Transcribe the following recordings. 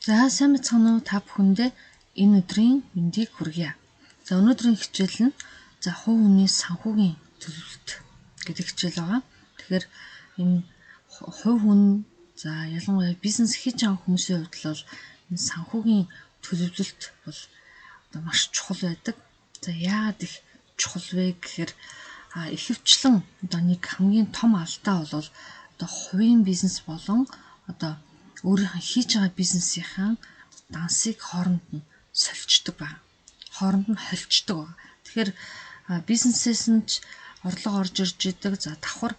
За сайн мэцхан уу та бүхэндээ энэ өдрийн мэндийг хүргье. За өнөөдрийн хичээл нь за хувь хүний санхүүгийн төлөвлөлт гэдэг хичээл байгаа. Тэгэхээр энэ хувь хүн за ялангуяа бизнес хийж байгаа хүмүүсийн хувьд бол энэ санхүүгийн төлөвлөлт бол одоо маш чухал байдаг. За яагаад их чухал вэ гэхээр ихэвчлэн одоо нэг хамгийн том алдаа бол одоо хувийн бизнес болон одоо өөрийнх нь хийж байгаа бизнесийнхаа дансыг хооронд нь сольждог байна. Хооронд нь холждог байна. Тэгэхээр бизнесээс нь ч орлого орж ирж идэг. За давхар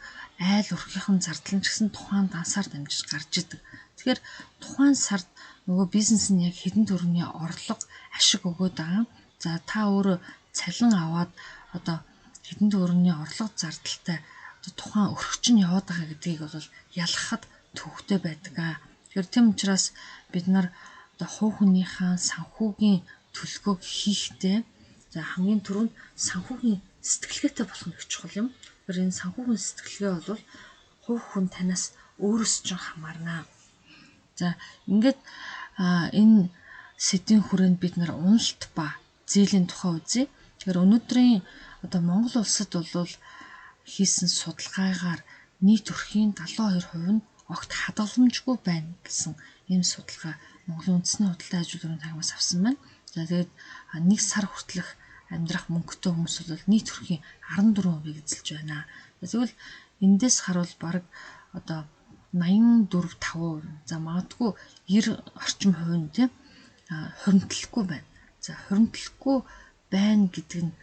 айл өрхийнхэн зардал нь ч гэсэн тухайн дансаар дамжиж гарч идэг. Тэгэхээр тухайн сард нөгөө бизнес нь яг хэдэн төгрөгийн орлого ашиг өгöd байгаа. За та өөрөө цалин аваад одоо хэдэн төгрөгийн орлого зардалтай одоо тухайн өрхөч нь яваад байгаа гэдгийг бол ялгахад төвөгтэй байдаг. Тэгэхээр тийм учраас бид нар одоо хувь хүнийхээ санхүүгийн төлөвлөгөөг хийхдээ за хамгийн түрүүнд санхүүгийн сэтгэлгээтэй болох нь их чухал юм. Тэгэхээр энэ санхүүгийн сэтгэлгээ бол хувь хүн танаас өөрөөс ч хамаарна. За ингээд энэ сэдвийн хүрээнд бид нар уналт ба зээлийн тухай үзье. Тэгэхээр өнөөдрийн одоо Монгол улсад бол хийсэн судалгаагаар нийт өрхийн 72% нь огт хадгаламжгүй байна гэсэн ийм судалгаа Монголын үндэсний худалдаа аж үйлдвэрийн тагнаас авсан байна. За тэгээд нэг сар хүртэлх амьдрах мөнгөтэй хүмүүс бол нийт өрхийн 14% эзэлж байна. Тэгвэл эндээс харуул баг одоо 84-5% за магадгүй 90 орчим хувь нь тийм хуримтлахгүй байна. За хуримтлахгүй байна гэдэг нь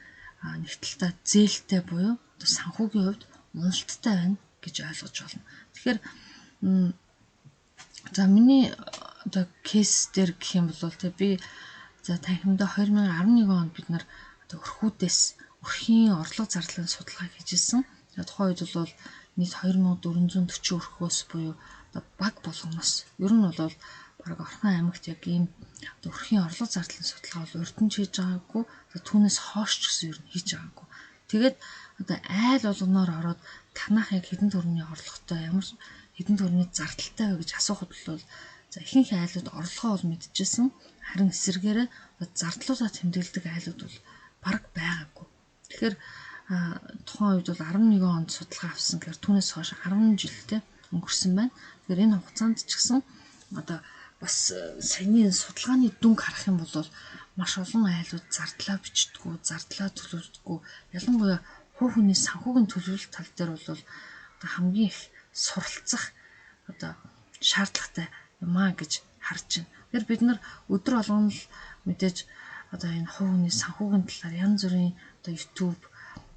нэг талдаа зээлтэй буюу одоо санхүүгийн хувьд уналттай байна гэж ойлгож болно. Тэгэхээр за миний одоо кейс дээр гэх юм бол би за танхимдаа 2011 онд бид нар одоо өрхүүдээс өрхийн орлого зардлын судалгаа хийжсэн. За тухайн үед бол нийт 2440 өрхөөс буюу одоо баг болгоноос ер нь бол бараг Орхон аймагт яг ийм одоо өрхийн орлого зардлын судалгаа бол урд нь хийж байгаагүй. За түүнээс хойш ч гэсэн ер нь хийж байгаагүй. Тэгээд одоо айл болгоноор ороод танах яг хэдэн төгрөгийн орлоготой ямар хэдэн төгрөгийн зардалтай вэ гэж асуухад бол за ихэнх айлууд орлогоо бол мэдчихсэн. Харин эсэргээрээ зардлуудаа тэмдэглэдэг айлууд бол бараг байгаагүй. Тэгэхээр тухайн үед бол 11 онд судалгаа авсан гэхээр түүнээс хойш 10 жилдээ өнгөрсөн байна. Тэгэхээр энэ хугацаанд ч гэсэн одоо бас саяны судалгааны дүнг харах юм бол маш олон айлууд зардлаа бичдэггүй, зардлаа төлөвлөдөггүй. Ялангуяа хувь хүний санхүүгийн төлөвлөлт тал дээр бол одоо хамгийн их суралцах одоо шаардлагатай юмаа гэж харж байна. Тэгэхээр бид нар өдөр болгон л мэдээж одоо энэ хувь хүний санхүүгийн талаар янз бүрийн одоо YouTube,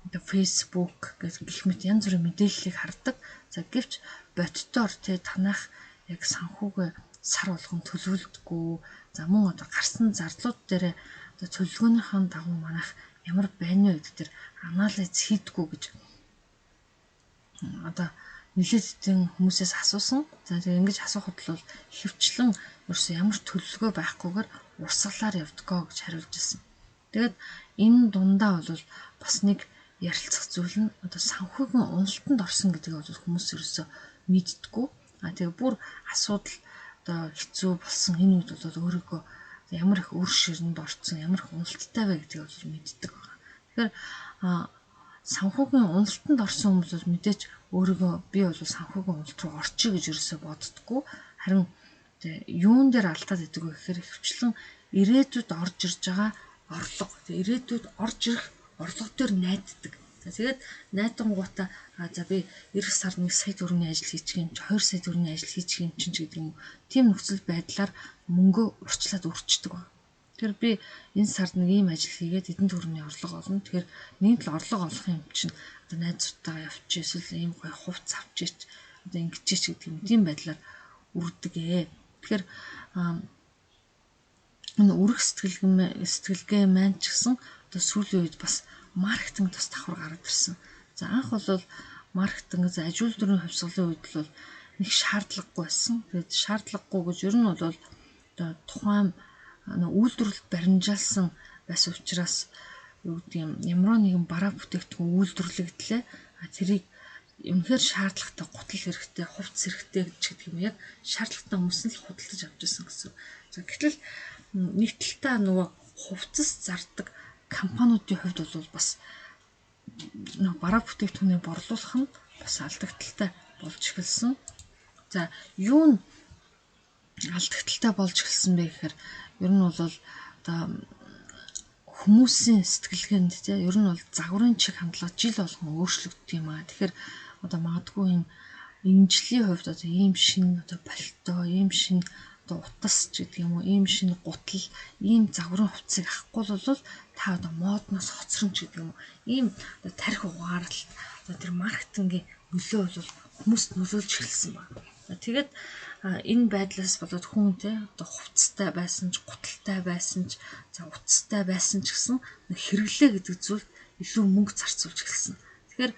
одоо Facebook гэх мэт янз бүрийн мэдээллийг хардаг. За гэвч боддоор танах яг санхүүгээ сар болгон төлөвлөдөггүй. За мөн одоо гарсан зардлууд дээр одоо төлөвлөгөөнийхэн дагуу манайх ямар байна вэ гэдэг дээр анализ хийдэггүй гэж одоо нэлээдтэй хүмүүсээс асуусан. За тэгээ ингэж асуухад бол хөвчлэн ерөөсөө ямар төлөвлөгөө байхгүйгээр урсгалаар явдгаа гэж хариулж ирсэн. Тэгээд энэ дундаа бол бас нэг ярилцах зүйл нь одоо санхүүгийн уналтанд орсон гэдгийг бол хүмүүс ерөөсөө мэддэггүй. Тэгээ бүр асуудал одоо хэцүү болсон энэ үед бол өөрийгөө ямар их үр ширэнд орсон, ямар их уналттай вэ гэдгийг бол мэддэг байна. Тэгэхээр санхүүгийн уналтанд орсон хүмүүс бол мэдээж өөрийгөө би бол санхүүгийн уналт руу орчих гэж ерөөсөө боддоггүй. Харин юун дээр алдаад идэг вэ гэхээр хөвчлэн ирээдүйд орж ирж байгаа орлого. Ирээдүйд орж ирэх орлого дээр найддаг. Тэгээд найдангуудаа за би эх сард 1 сая төгрөгийн ажил хийчих юм чи 2 сая төгрөгийн ажил хийчих юм чинь гэдэг юм. Тийм нөхцөл байдлаар мөнгө урьдчилаад өрчдөг байна. Тэгэхээр би энэ сард нэг ийм ажил хийгээд эдэн төгрөгийн орлого олно. Тэгэхээр нэг л орлого олох юм чинь одоо найзуудтайгаа явчих эсвэл ийм гоё хувц авчиж одоо ингэж ч гэдэг юм. Тийм байдлаар үрдэг. Тэгэхээр энэ үрэх сэтгэлгээ маань ч гэсэн одоо сүүлийн үед бас маркетинг бас давхар гараад ирсэн. За анх бол маркетинг аж үйлдвэрийн хувьсгалын үед бол нэг шаардлагагүй байсан. Тэгээд шаардлагагүй гэж ер нь бол одоо тухайн үйлдвэрлэлд баримжаалсан байсан учраас юу гэдэг юм ямар нэгэн бараа бүтээгдэхүүн үйлдвэрлэгдлээ тэрийг үнэхээр шаардлагатай гутал хэрэгтэй, хувцс хэрэгтэй гэдэг юм яг шаардлагатай хүмүүс нь л худалдаж авч ирсэн гэсэн. За гэтэл нэг талдаа нөгөө хувцас зардаг компаниудын хувьд бол бас нөгөө бараа бүтээгдэхүүнийг борлуулах нь бас алдагдaltaй болж эхэлсэн. За юу нь алдагдaltaй болж эхэлсэн бэ гэхээр ер нь бол одоо хүмүүсийн сэтгэлгээнд тийм ер нь бол загварын чиг хандлага жил болгон өөрчлөгддөг юм аа. Тэгэхээр одоо магадгүй юм имжлийн хувьд одоо ийм шин одоо пальто, ийм шин одоо утас ч гэдэг юм уу, ийм шин гутал, ийм загварын хувцсыг авахгүй бол та одоо модноос хоцрон ч гэдэг юм уу. Ийм одоо тарих угаарлалт одоо тэр маркетингийн нөлөө бол хүмүүст нөлөөлж эхэлсэн байна. Тэгээд энэ байдлаас болоод хүн те одоо хувцастай байсан ч, гуталтай байсан ч, за утастай байсан ч гэсэн хэрэглээ гэдэг зүйл илүү мөнгө зарцуулж эхэлсэн. Тэгэхээр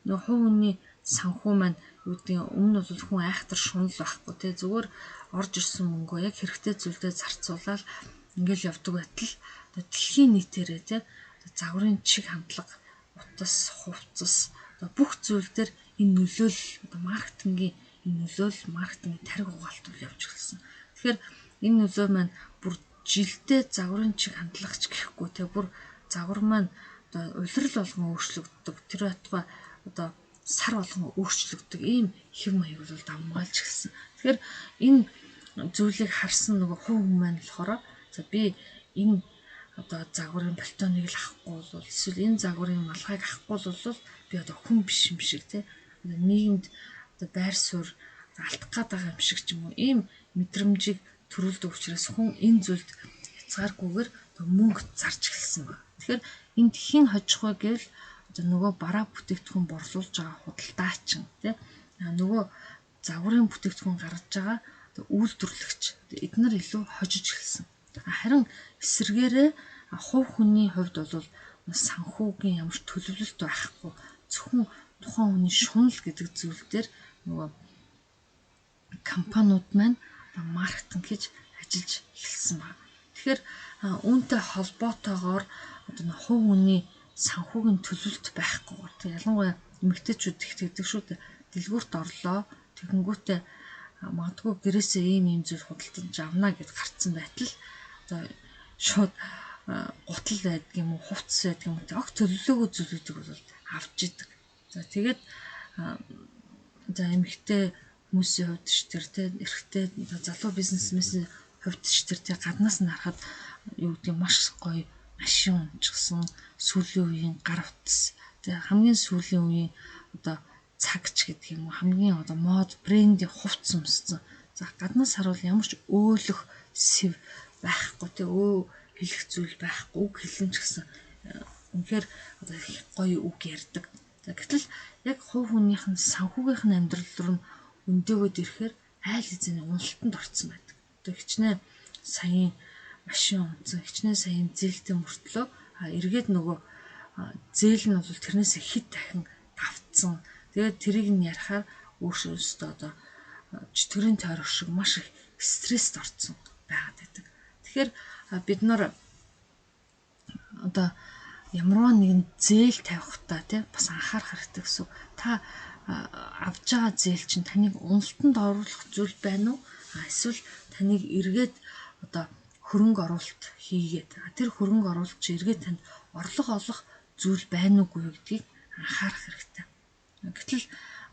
нөгөө хувь хүний санхүү маань юу гэдэг өмнө бол хүн айхтар шунал байхгүй те зүгээр орж ирсэн мөнгөө яг хэрэгтэй зүйлдээ зарцуулаад ингээл явдаг байтал дэлхийн нийтээрээ те загварын чиг хандлага, утас, хувцас бүх зүйл дээр энэ нөлөөл одоо маркетингийн энэ нөлөөл маркетингийн тариг угаалт явж эхэлсэн. Тэгэхээр энэ нөлөө маань бүр жилдээ загварын чиг хандлагч гэхгүй те бүр загвар маань одоо улирал болгон өөрчлөгддөг. Тэр байтугай одоо сар болгон өөрчлөгддөг ийм хэв маяг бол давмгаалж эхэлсэн. Тэгэхээр энэ зүйлийг харсан нөгөө хувь хүн маань болохоор за би энэ одоо загварын пальтоныг л авахгүй бол эсвэл энэ загварын малгайг авахгүй бол би одоо хүн биш юм шиг те нийгэмд одоо байр суурь алдах гээд байгаа юм шиг ч юм уу ийм мэдрэмжийг төрүүлдэг учраас хүн энэ зүйлд хязгааргүйгээр мөнгө зарж эхэлсэн байна. Тэгэхээр энд хин хожих вэ гэвэл одоо нөгөө бараа бүтээгдэхүүн борлуулж байгаа худалдаачин тий нөгөө загварын бүтээгдэхүүн гаргаж байгаа үйлдвэрлэгч эдгээр илүү хожиж эхэлсэн. Харин эсвэргээрээ хувь хүний хувьд бол санхүүгийн ямар ч төлөвлөлт байхгүй зөвхөн тухайн хүний шунал гэдэг зүйл дээр нөгөө компаниуд маань маркетинг хийж ажиллаж эхэлсэн байна. Тэгэхээр үүнтэй холбоотойгоор одоо хувь хүний санхүүгийн төлөвлөлт байхгүй. Тэг ялангуяа эмэгтэйчүүд тэгдэг шүү дээ. Дэлгүүрт орлоо тэгэнгүүтээ магадгүй гэрээсээ ийм зүйл худалдаж авна гэд гарцсан байтал одоо шууд гутал байдаг юм уу, хувцас байдаг юм уу, огт төлөвлөгөө зүйлүүдийг бол авч идэг. За тэгээд за эмэгтэй хүмүүсийн хувьд ч тэр те эрэгтэй залуу бизнесмэнийн хувьд ч тэр гаднаас нь харахад юу гэдэг маш гоё машин унчсан сүүлийн үеийн гар утас тэгээ хамгийн сүүлийн үеийн одоо цагч гэдэг юм уу хамгийн одоо мод брендийн хувцас өмссөн. За гаднаас харуул ямар ч өөлөх сэв байхгүй тэгээ хэлэх зүйл байхгүй үг хэлэн ч гэсэн үнэхээр одоо гоё үг ярьдаг. За гэтэл яг хувь хүнийх нь санхүүгийнх нь амьдрал руу өндөөгөөд ирэхээр айл эзэний уналтанд орцсон байдаг. Одоо хичнээн саяын машин унтсан, хичнээн саяын зээлтэй мөртлөө эргээд нөгөө зээл нь бол тэрнээс хэд дахин давтсан. Тэгээд тэрийг нь ярихаар өөрөөсөө одоо чөтгөрийн тойрог шиг маш их стресст орцсон байгаад байдаг. Тэгэхээр бид нар одоо ямарваа нэгэн зээл тавихтаа тий бас анхаарах хэрэгтэй гэсэн. Та авж байгаа зээл чинь таныг уналтанд оруулах зүйл байна уу? Эсвэл таныг эргээд одоо хөрөнгө оруулалт хийгээд тэр хөрөнгө оруулалт чи эргээд танд орлого олох зүйл байна уугүй гэдгийг анхаарах хэрэгтэй. Гэтэл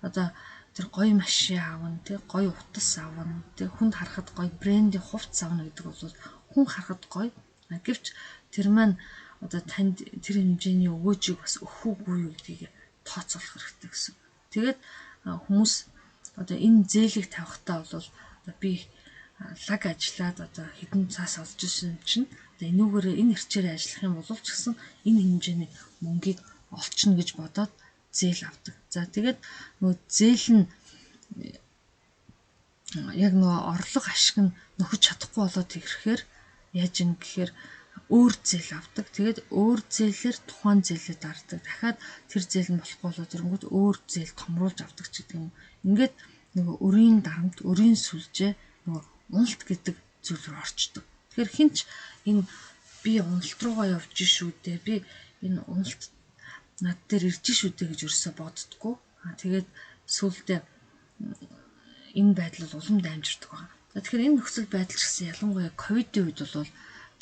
одоо тэр гоё машин аавна, тий гоё утас аавна, тий хүнд харахад гоё брендийн хувцас аавна гэдэг бол хүн харахад гоё. Гэвч тэр маань одоо танд тэр хэмжээний өгөөжийг бас өгөхгүй юу гэдгийг тооцоолох хэрэгтэй гэсэн. Тэгээд хүмүүс одоо энэ зээлийг тавихтаа бол одоо би лаг ажиллаад одоо хэдэн цаас олж ирсэн чинь одоо энүүгээрээ энэ хэрчээр ажиллах юм бол ч гэсэн энэ хэмжээний мөнгийг олчихно гэж бодоод зээл авдаг. За тэгээд нөгөө зээл нь яг нөгөө орлого ашиг нь нөхөж чадахгүй болоод ирэхээр яаж юм гэхээр өөр зээл авдаг. Тэгээд өөр зээлээр тухайн зээлээ дардаг. Дахиад тэр зээл нь болохгүй болоод ирэнгүүт өөр зээл томруулж авдаг ч гэдэг юм. Ингээд нөгөө өрийн дарамт, өрийн сүлжээ нөгөө уналт гэдэг зүйл рүү орчдөг. Тэгэхээр хинч энэ би уналт руугаа явж шүү дээ. Би энэ уналт над дээр ирж шүү дээ гэж ерөөсө боддгоо. Тэгээд сүулдэ энэ байдал улам дамжирдаг байна. За тэгэхээр энэ нөхцөл байдал ч гэсэн ялангуяа ковидын үед бол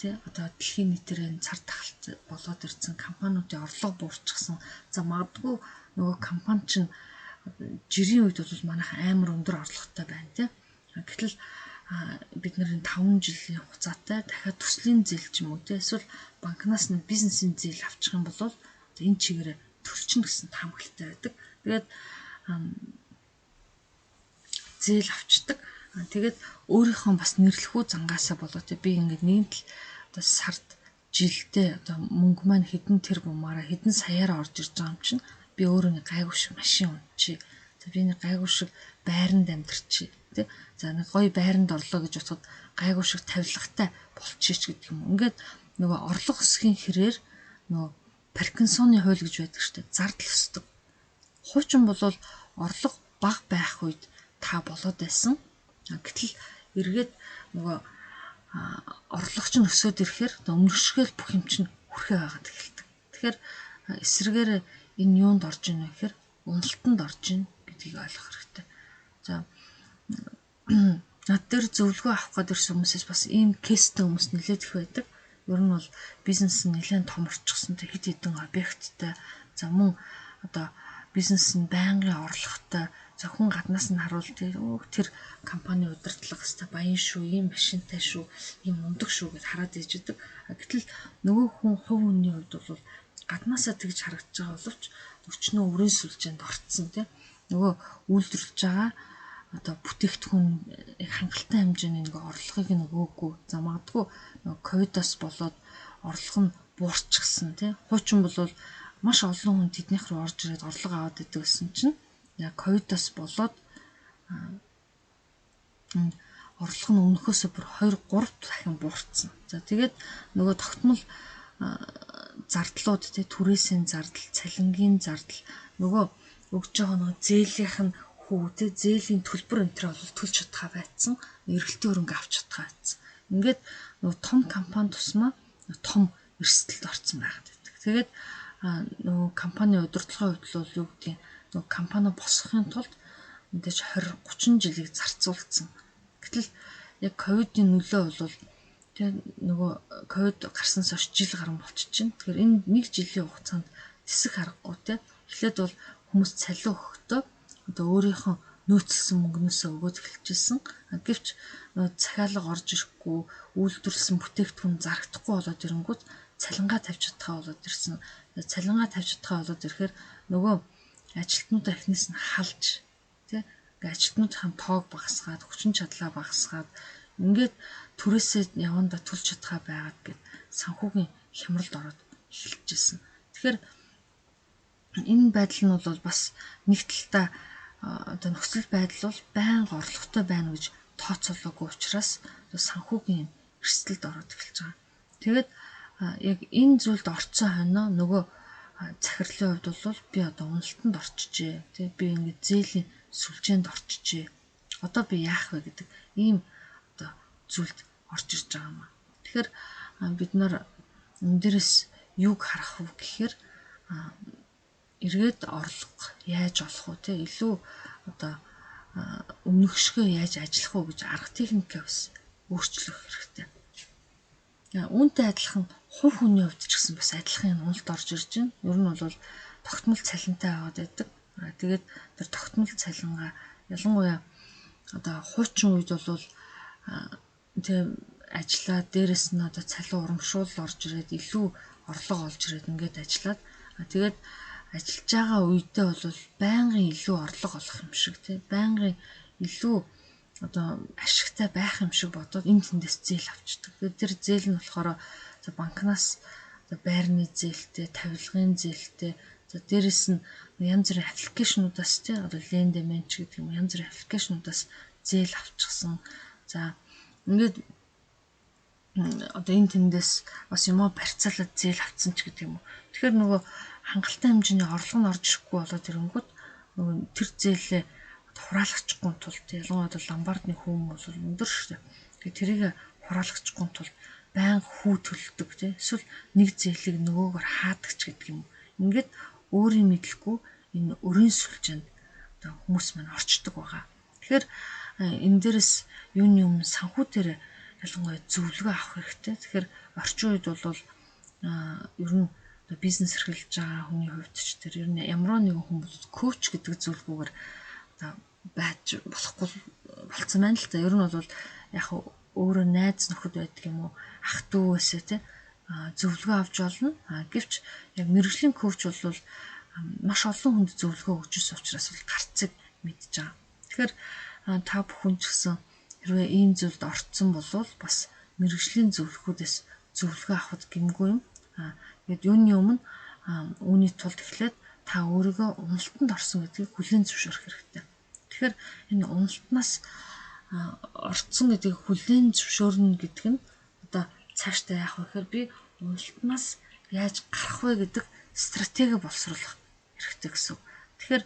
тий одоо дэлхийн нийтээр цар тахалт болоод ирсэн компаниудын орлого буурчихсан. За магадгүй нөгөө компани чинь жирийн үед бол манайх амар өндөр орлоготой байна тий. Гэтэл бид нарын 5 жилийн хугацаатай дахиад төслийн зээл ч юм уу тий эсвэл банкнаас нь бизнесийн зээл авчих юм бол энэ чигээр төрчин гэсэн таамаглалтай байдаг. Тэгээд зээл авчдаг. Тэгээд өөрийнхөө бас нэрлэхүү зангаасаа болоо тий би ингээд нийт л одоо сард жилдээ одоо мөнгө маань хэдэн тэрбумаараа хэдэн саяараа орж ирж байгаа юм чинь би өөрөө нэг гайгүй шиг машин унчи. За би нэг гайгүй шиг байранд амьдарчи тий. За нэг гоё байранд орлоо гэж бодоход гайгүй шиг тавилгатай болчихчих гэдэг юм. Ингээд нөгөө орлого өсгийн хэрээр нөгөө Паркинсоны хууль гэж байдаг шүү дээ. Зардал өсдөг. Хуучин бол орлого бага байх үед та болоод байсан. Гэтэл эргээд нөгөө орлогч нь өсөд ирэхээр өмнөшгөл бүх юм чинь хүрхээ байгаад эхэлдэг. Тэгэхээр эсрэгээр энэ юунд орж ийн вэ гэхээр уналтанд орж ийн гэдгийг ойлгох хэрэгтэй. За над дээр зөвлөгөө авах гээд ирсэн хүмүүсээс бас ийм кейстэй хүмүүс нэлээд их байдаг. Ер нь бол бизнес нь нэлээд том орчихсон хэд хэдэн объекттай. За мөн одоо бизнес нь байнгын орлоготой. За хүн гаднаас нь харуул тэр компани удирдлага хэвээр баян шүү, ийм машинтай шүү, ийм мундаг шүү гэж хараад ижидэг. Гэтэл нөгөө хүн хувь хүний хувьд бол гаднаасаа тэгж харагдаж байгаа боловч өчнөө өрийн сүлжээнд орцсон тийм. Нөгөө үйлдвэрлэж байгаа одоо бүтээгдэхүүн хангалттай хэмжээний нэг орлогыг нөгөөгүй. За магадгүй нөгөө ковидос болоод орлого нь буурчихсан тийм. Хуучин бол маш олон хүн тэднийх рүү орж ирээд орлого аваад идэг гэсэн чинь яг ковидос болоод орлого нь өмнөхөөсөө бүр 2-3 дахин буурсан. За тэгээд нөгөө тогтмол зардлууд тий түрээсийн зардал, цалингийн зардал нөгөө өгж байгаа нөгөө зээлийнх нь хүү тий зээлийн төлбөр энэ төр бол төлж чадхаа байсан. Эргэлтийн хөрөнгө авч чадхаа байсан. Ингээд нөгөө том компани тусмаа том эрсдэлд орсон байгаад байдаг. Тэгээд нөгөө компани удирдлагын хувьд бол юу гэдгийг нөгөө компани босгохын тулд мэдээж 20-30 жилийг зарцуулсан. Гэтэл яг ковидын нөлөө бол тэгээ нөгөө ковид гарснаас хойш жил гарсан болчихжээ. Тэгэхээр энэ нэг жилийн хугацаанд тэсэх аргагүй те. Эхлээд бол хүмүүс цалин өгөхдөө одоо өөрийнхөө нөөцлсөн мөнгнөөсөө өгөөд эхэлчихсэн. Гэвч захиалга орж ирэхгүй, үйлдвэрлэсэн бүтээгдэхүүн зарагдахгүй болоод ирэнгүүт цалингаа тавьж чадхаа болоод ирсэн. Цалингаа тавьж чадхаа болоод ирэхээр нөгөө ажилтнуудаа эхнээс нь халж тий ажилтнуудын тоог багасгаад, хүчин чадлаа багасгаад ингээд түрээсээ яванда төлж чадхаа байгаад гэд санхүүгийн хямралд ороод эхэлчихсэн. Тэгэхээр энэ байдал нь бол бас нэг талдаа одоо нөхцөл байдал бол байнга орлоготой байна гэж тооцоолоогүй учраас санхүүгийн эрсдэлд ороод эхэлж байгаа. Тэгээд яг энэ зүйлд орцсон хойно нөгөө захирлын хувьд бол би одоо уналтанд орчижээ. Тэ би ингээд зээлийн сүлжээнд орчижээ. Одоо би яах вэ гэдэг ийм одоо зүйлд орж ирж байгаа юм аа. Тэгэхээр бид нар энэ дээрээс юг харах вэ гэхээр эргээд орлого яаж олох вэ те илүү одоо өмнөхшгөө яаж ажиллах вэ гэж арга техникээ бас өөрчлөх хэрэгтэй. Үүнтэй адилхан хувь хүний хувьд ч гэсэн бас адилхан уналд орж ирж байна. Ер нь бол тогтмол цалинтай аваад байдаг. Тэгээд тэр тогтмол цалингаа ялангуяа одоо хуучин үед бол тэг ажиллаа дээрэс нь одоо цалин урамшуул орж ирээд илүү орлого олж ирээд ингээд ажиллаад тэгээд ажиллаж байгаа үедээ бол байнгын илүү орлого олох юм шиг тий байнгын илүү одоо ашигтай байх юм шиг бодоод энэ тэндээс зээл авчдаг. Тэр зээл нь болохоор банкнаас байрны зээлтэй, тавилгын зээлтэй, дээрэс нь янз бүрийн аппликейшнуудаас тий одоо лендемент ч гэдэг юм янз бүрийн аппликейшнуудаас зээл авчихсан. За ингээд одоо энэ тэндээс бас юм барьцаалаад зээл авцсан ч гэдэг юм уу. Тэгэхээр нөгөө хангалттай хэмжээний орлого нь орж ирэхгүй болоод ирэнгүүт нөгөө тэр зээлээ хураалгачихгүй тулд ялангуяа ломбардны хүүм бол өндөр шүү дээ. Тэгээ тэрийг хураалгачихгүй тулд байнга хүү төлдөг тий. Эсвэл нэг зээлийг нөгөөгөр хаадаг ч гэдэг юм. Ингээд өөрийн мэдлэхгүй энэ өрийн сүлжээнд одоо хүмүүс маань орчдөг байгаа. Тэгэхээр энэ дээрс юуны өмнө санхүү дээр ялангуяа зөвлөгөө авах хэрэгтэй. Тэгэхээр орчин үед бол ер нь бизнес эрхэлж байгаа хүний хувьд ч тэр ер нь ямар нэгэн хүмүүс коуч гэдэг зөвлөгөөгөр байж болохгүй болцсон байна л та. Ер нь бол яг өөрөө найз нөхөд байдаг юм уу ах дүүсээ те зөвлөгөө авч болно. Гэвч яг мэрэгжлийн коуч бол маш олон хүнд зөвлөгөө өгч ирсэн учраас бол гарцыг мэдж байгаа. Тэгэхээр та бүхэн ч гэсэн хэрвээ ийм зүйлд орцсон бол бас мэрэгжлийн зөвлөхүүдээс зөвлөгөө авахд гэмгүй юм. Тэгэд юуны өмнө үүний тулд эхлээд та өөрийгөө уналтанд орсон гэдгийг хүлээн зөвшөөрөх хэрэгтэй. Тэгэхээр энэ уналтнаас орцсон гэдгийг хүлээн зөвшөөрнө гэдэг нь одоо цаашдаа яах вэ гэхээр би уналтнаас яаж гарах вэ гэдэг стратеги боловсруулах хэрэгтэй гэсэн. Тэгэхээр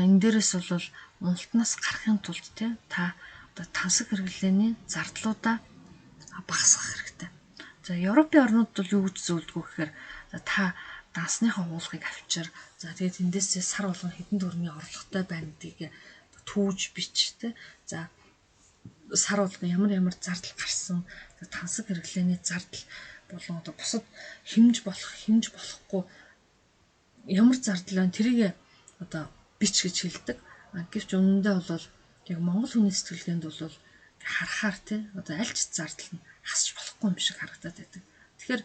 энэ дээрээс бол уналтнаас гарахын тулд та одоо тансаг хэрэглээний зардлуудаа багасгах хэрэгтэй. За Европын орнууд бол юу гэж зөвлөдгөө гэхээр та дансныхаа уулгыг авчир. За тэгээд эндээсээ сар болгон хэдэн төгрөгийн орлоготой байна гэдгийг түүж бич тэ. За сар болгон ямар зардал гарсан тансаг хэрэглээний зардал болон одоо бусад хэмж болохгүй ямар зардал байна тэрийг одоо бич гэж хэлдэг. Гэвч үнэндээ бол яг монгол хүний сэтгэлгээнд бол харахаар тий одоо аль ч зардал нь хасч болохгүй юм шиг харагдаад байдаг. Тэгэхээр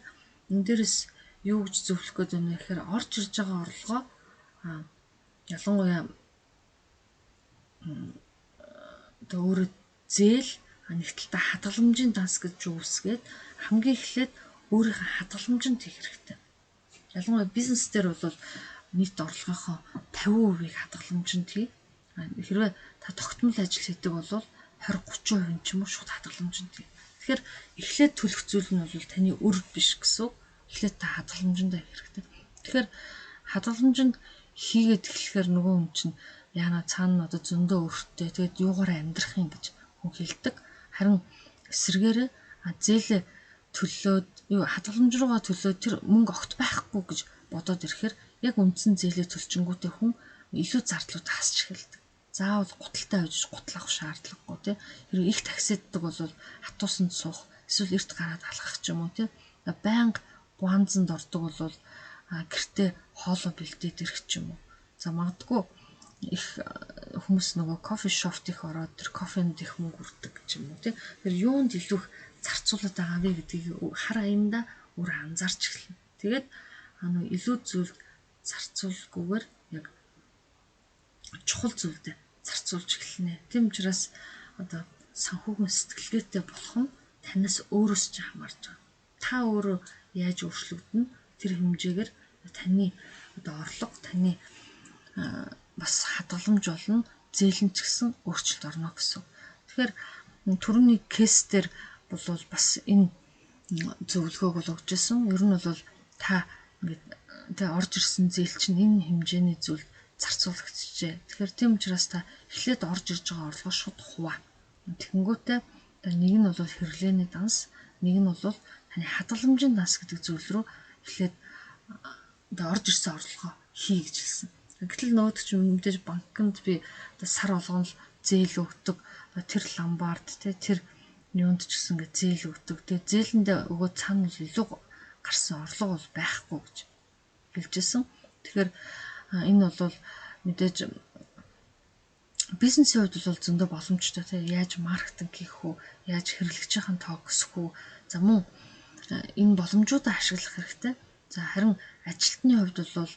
энэ дээрээс юу гэж зөвлөх гээд байна вэ гэхээр орж ирж байгаа орлогоо ялангуяа одоо өөрөө зээл нэгдэлтэй хадгаламжийн данс гэж үүсгээд хамгийн эхлээд өөрийнхөө хадгаламжинд хийх хэрэгтэй. Ялангуяа бизнес дээр бол нийт орлогынхоо 50%-ийг хадгаламжинд хий. Хэрвээ та тогтмол ажил хийдэг бол 20-30% ч юм уу шууд хадгаламжинд хий. Тэгэхээр эхлээд төлөх зүйл нь бол таны өр биш гэсэн. Эхлээд та хадгаламжинд хийх хэрэгтэй. Тэгэхээр хадгаламжинд хийгээд эхлэхээр нөгөө хүн чинь яана цаана одоо зөндөө өртөө тэгээд юугаар амьдрах юм гэж хүн хэлдэг. Харин эсвэргээрээ зээлээ төлөөд юу хадгаламж руугаа төлөөд тэр мөнгө огт байхгүй гэж бодоод ирэхээр яг үндсэн зээлээ төлчингүүтээ хүн илүү зардлууд хасч эхэлдэг. Заавал гуталтай байж гутлах шаардлагагүй тий. Хэрэг их таксиддаг бол хатуусанд суух эсвэл эрт гараад алхах ч юм уу тий. Байнга гуанзанд ордог бол гэртээ хоолоо бэлдээд ирэх ч юм уу. За магадгүй их хүмүүс нөгөө кофе шопт их ороод тэр кофенд их мөнгө үрдэг ч юм уу тий. Тэр юунд илүү их зарцуулаад байгаа вэ гэдгийг хар аяндаа өөр анзаарч эхэлнэ. Тэгээд илүү зүйл зарцуулгүйгээр яг чухал зүйлдээ зарцуулж эхэлнэ. Тийм учраас одоо санхүүгийн сэтгэлгээтэй болох нь танаас өөрөөс ч хамаарч байгаа. Та өөрөө яаж өөрчлөгдөн тэр хэмжээгээр таны одоо орлого, таны бас хадгаламж болно, зээл нь ч гэсэн өөрчлөлт орно гэсэн. Тэгэхээр түрүүний кейс дээр бол бас энэ зөвлөгөөг бол өгч ирсэн. Ер нь бол та ингээд орж ирсэн зээл чинь энэ хэмжээний зүйл зарцуулагдчихжээ. Тэгэхээр тийм учраас та эхлээд орж ирж байгаа орлогоо шууд хуваа. Тэгэнгүүтээ нэг нь бол хэрэглээний данс, нэг нь бол таны хадгаламжийн данс гэдэг зүйл рүү эхлээд орж ирсэн орлогоо хий гэж хэлсэн. Гэтэл нөгөөд чинь мэдээж банкнд би сар болгон л зээл өгдөг. Тэр ламбард тэр юунд ч гэсэн ингээд зээл өгдөг. Тэгээ зээлэндээ өгөө цаана илүү гарсан орлого бол байхгүй гэж хэлжсэн. Тэгэхээр энэ бол мэдээж бизнесийн хувьд бол зөндөө боломжтой тийм яаж маркетинг хийх үү, яаж хэрэглэгчийн тоог өсгөх үү. За мөн энэ боломжуудаа ашиглах хэрэгтэй. За харин ажилтны хувьд бол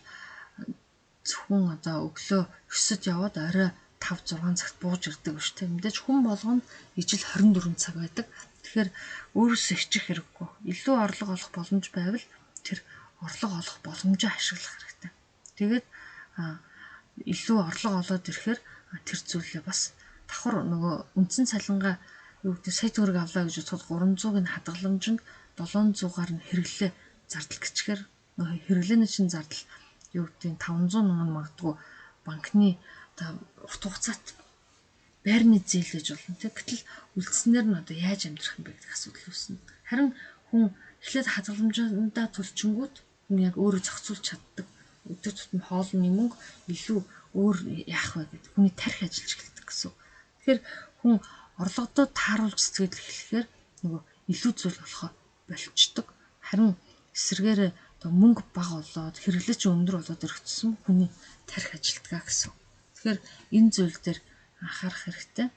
зөвхөн одоо өглөө 9-д яваад орой 5-6 цагт бууж ирдэг биш тийм. Мэдээж хүн болгонд ижил 24 цаг байдаг. Тэгэхээр өөрөөсөө хичих хэрэггүй. Илүү орлого олох боломж байвал тэр орлого олох боломжоо ашиглах хэрэгтэй. Тэгээд илүү орлого олоод ирэхээр тэр зүйлээ бас давхар нөгөө үндсэн цалингаа юу гэдэг сая төгрөг авлаа гэж бодоход 300-ыг нь хадгаламжинд 700-аар нь хэрэглээ зардал гэчихээр нөгөө хэрэглээний чинь зардал юу гэдэг 500 мянга магадгүй банкны одоо урт хугацаат байрны зээлж болно тийм. Гэтэл үлдснээр нь одоо яаж амьдрах юм бэ гэдэг асуудал үүснэ. Харин хүн эхлээд хадгаламжиндаа төлчингүүт хүн яг өөрөө зохицуулж чаддаг. Өдөр тутмын хоолны мөнгө илүү өөр яах вэ гэдэг хүний тарих ажиллаж эхэлдэг гэсэн. Тэгэхээр хүн орлогодоо тааруулж сэтгэл эхлэхээр нөгөө илүү зүйл болохоо болчдөг. Харин эсвэргээр одоо мөнгө бага болоод хэрэглээч өндөр болоод өргөцсөн хүний тарих ажилтгаа гэсэн. Тэгэхээр энэ зүйл дээр анхаарах хэрэгтэй.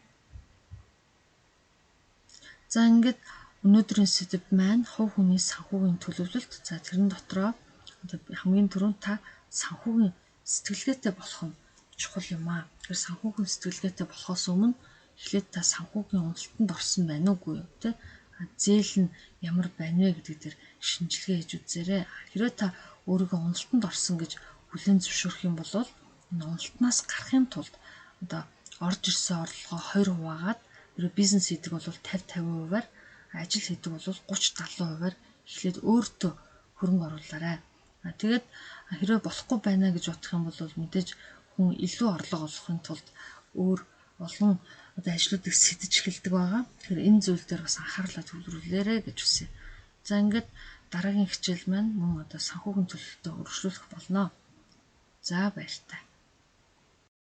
За ингээд өнөөдрийн сэдэв маань хувь хүний санхүүгийн төлөвлөлт. За тэрэн дотроо одоо хамгийн түрүүнд та санхүүгийн сэтгэлгээтэй болох нь чухал юм аа. Тэгэхээр санхүүгийн сэтгэлгээтэй болохоос өмнө эхлээд та санхүүгийн уналтанд орсон байна уугүй юу те? Зээл нь ямар байна вэ гэдэг дээр шинжилгээ хийж үзээрэй. Хэрвээ та өөрийгөө уналтанд орсон гэж хүлээн зөвшөөрөх юм бол энэ уналтнаас гарахын тулд одоо орж ирсэн орлогоо 20%-аад бизнес хийдэг бол 50-50%-аар, ажил хийдэг бол 30-70%-аар эхлээд өөртөө хөрөнгө оруулаарай. Тэгээд хэрвээ болохгүй байна гэж бодох юм бол мэдээж хүн илүү орлого олохын тулд өөр олон одоо ажлуудыг сэтэж эхэлдэг байгаа. Тэгэхээр энэ зүйл дээр бас анхаарлаа төвлөрүүлээрэй гэж хүсье. За ингээд дараагийн хичээл маань мөн одоо санхүүгийн төлөвлөлтөд өргөжлүүлэх болно. За баяр та.